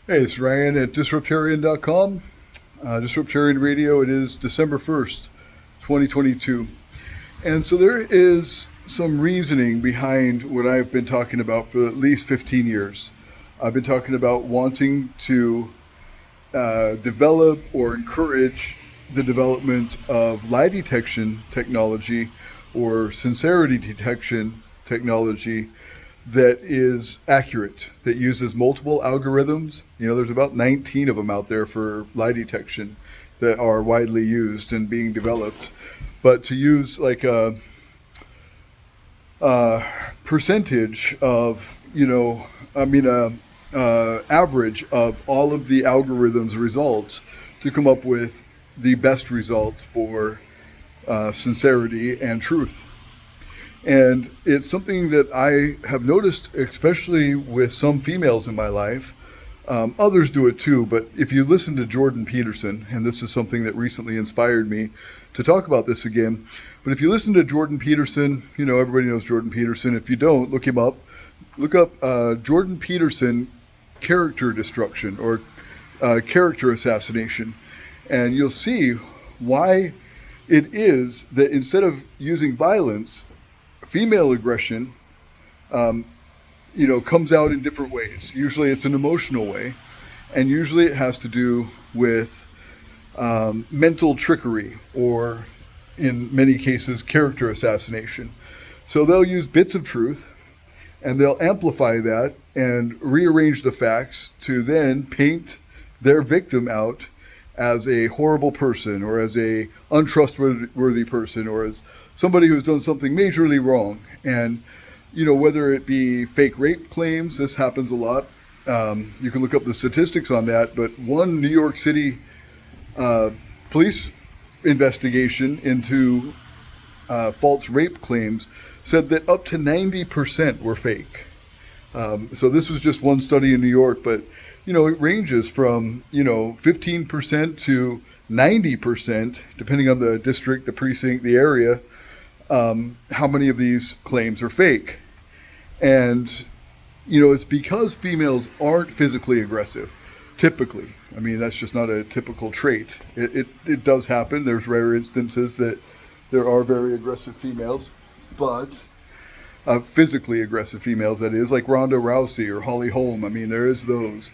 Hey, it's Ryan at disruptarian.com. Disruptarian Radio, it is December 1st, 2022. And so there is some reasoning behind what I've been talking about for at least 15 years. I've been talking about wanting to develop or encourage the development of lie detection technology or sincerity detection technology that is accurate, that uses multiple algorithms. There's about 19 of them out there for lie detection that are widely used and being developed. But to use like a percentage of, average of all of the algorithms' results to come up with the best results for sincerity and truth. And it's something that I have noticed, especially with some females in my life. Others do it too, but if you listen to Jordan Peterson, and this is something that recently inspired me to talk about this again, but if you listen to Jordan Peterson, everybody knows Jordan Peterson. If you don't, look him up. Look up Jordan Peterson character destruction or character assassination, and you'll see why it is that instead of using violence, female aggression, comes out in different ways. Usually it's an emotional way, and usually it has to do with mental trickery or, in many cases, character assassination. So they'll use bits of truth, and they'll amplify that and rearrange the facts to then paint their victim out as a horrible person or as a untrustworthy person or as somebody who's done something majorly wrong. And, whether it be fake rape claims, this happens a lot. You can look up the statistics on that, but one New York City police investigation into false rape claims said that up to 90% were fake. So this was just one study in New York, but, it ranges from, 15% to 90%, depending on the district, the precinct, the area, how many of these claims are fake. And, it's because females aren't physically aggressive, typically. I mean, that's just not a typical trait. It does happen. There's rare instances that there are very aggressive females, but physically aggressive females, that is, like Ronda Rousey or Holly Holm. I mean, there is those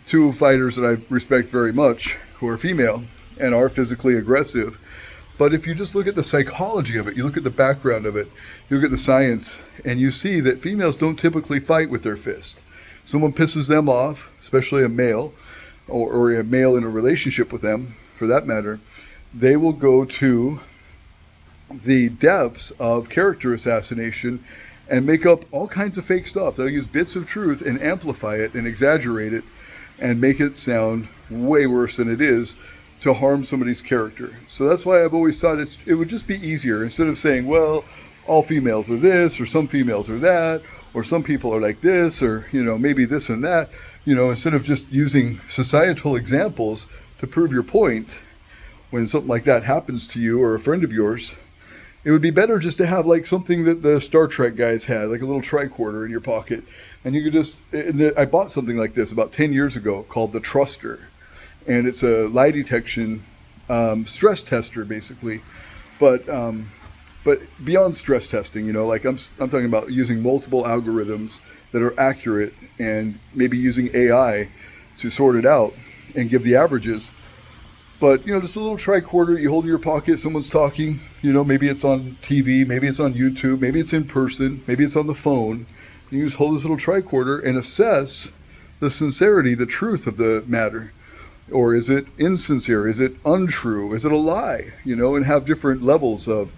two fighters that I respect very much who are female and are physically aggressive. But if you just look at the psychology of it, you look at the background of it, you look at the science, and you see that females don't typically fight with their fist. Someone pisses them off, especially a male, or a male in a relationship with them, for that matter, they will go to the depths of character assassination and make up all kinds of fake stuff. They'll use bits of truth and amplify it and exaggerate it and make it sound way worse than it is to harm somebody's character. So that's why I've always thought it would just be easier, instead of saying, well, all females are this, or some females are that, or some people are like this, or, maybe this and that, instead of just using societal examples to prove your point, when something like that happens to you or a friend of yours, it would be better just to have like something that the Star Trek guys had, like a little tricorder in your pocket. And you could I bought something like this about 10 years ago called the Truster. And it's a lie detection stress tester, basically. But beyond stress testing, like I'm talking about using multiple algorithms that are accurate and maybe using AI to sort it out and give the averages. But, just a little tricorder you hold in your pocket, someone's talking, maybe it's on TV, maybe it's on YouTube, maybe it's in person, maybe it's on the phone. You just hold this little tricorder and assess the sincerity, the truth of the matter. Or is it insincere? Is it untrue? Is it a lie? And have different levels of,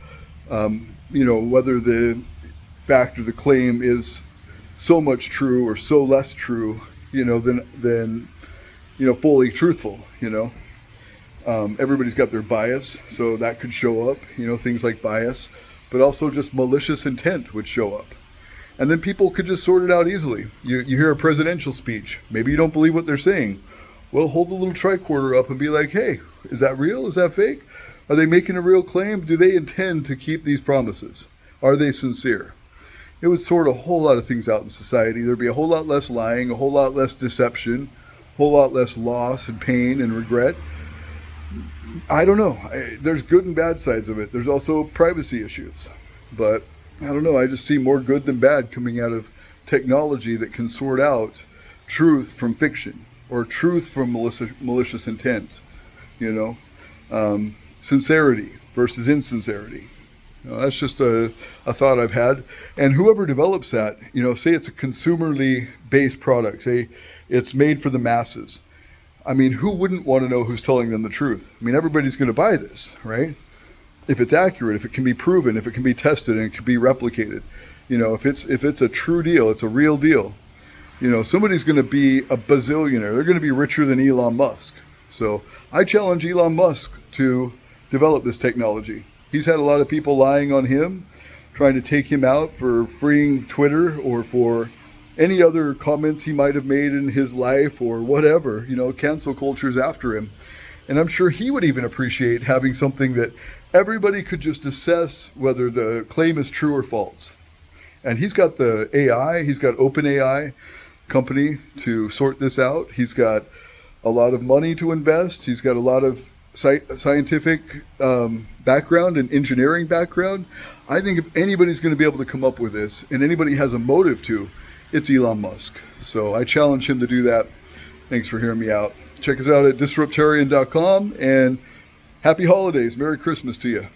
whether the fact or the claim is so much true or so less true, than fully truthful, Everybody's got their bias, so that could show up, things like bias, but also just malicious intent would show up. And then people could just sort it out easily. You hear a presidential speech. Maybe you don't believe what they're saying. Well, hold the little tricorder up and be like, hey, is that real? Is that fake? Are they making a real claim? Do they intend to keep these promises? Are they sincere? It would sort a whole lot of things out in society. There'd be a whole lot less lying, a whole lot less deception, whole lot less loss and pain and regret. I don't know. There's good and bad sides of it. There's also privacy issues. But I don't know. I just see more good than bad coming out of technology that can sort out truth from fiction or truth from malicious intent. Sincerity versus insincerity. That's just a thought I've had. And whoever develops that, say it's a consumerly based product, say it's made for the masses. I mean, who wouldn't want to know who's telling them the truth? I mean, everybody's going to buy this, right? If it's accurate, if it can be proven, if it can be tested and it can be replicated, if it's a true deal, it's a real deal. Somebody's going to be a bazillionaire. They're going to be richer than Elon Musk. So I challenge Elon Musk to develop this technology. He's had a lot of people lying on him, trying to take him out for freeing Twitter or for any other comments he might have made in his life or whatever. Cancel culture's after him. And I'm sure he would even appreciate having something that everybody could just assess whether the claim is true or false. And he's got the AI, he's got OpenAI company to sort this out. He's got a lot of money to invest. He's got a lot of scientific background and engineering background. I think if anybody's going to be able to come up with this, and anybody has a motive to, it's Elon Musk. So I challenge him to do that. Thanks for hearing me out. Check us out at disruptarian.com, and happy holidays. Merry Christmas to you.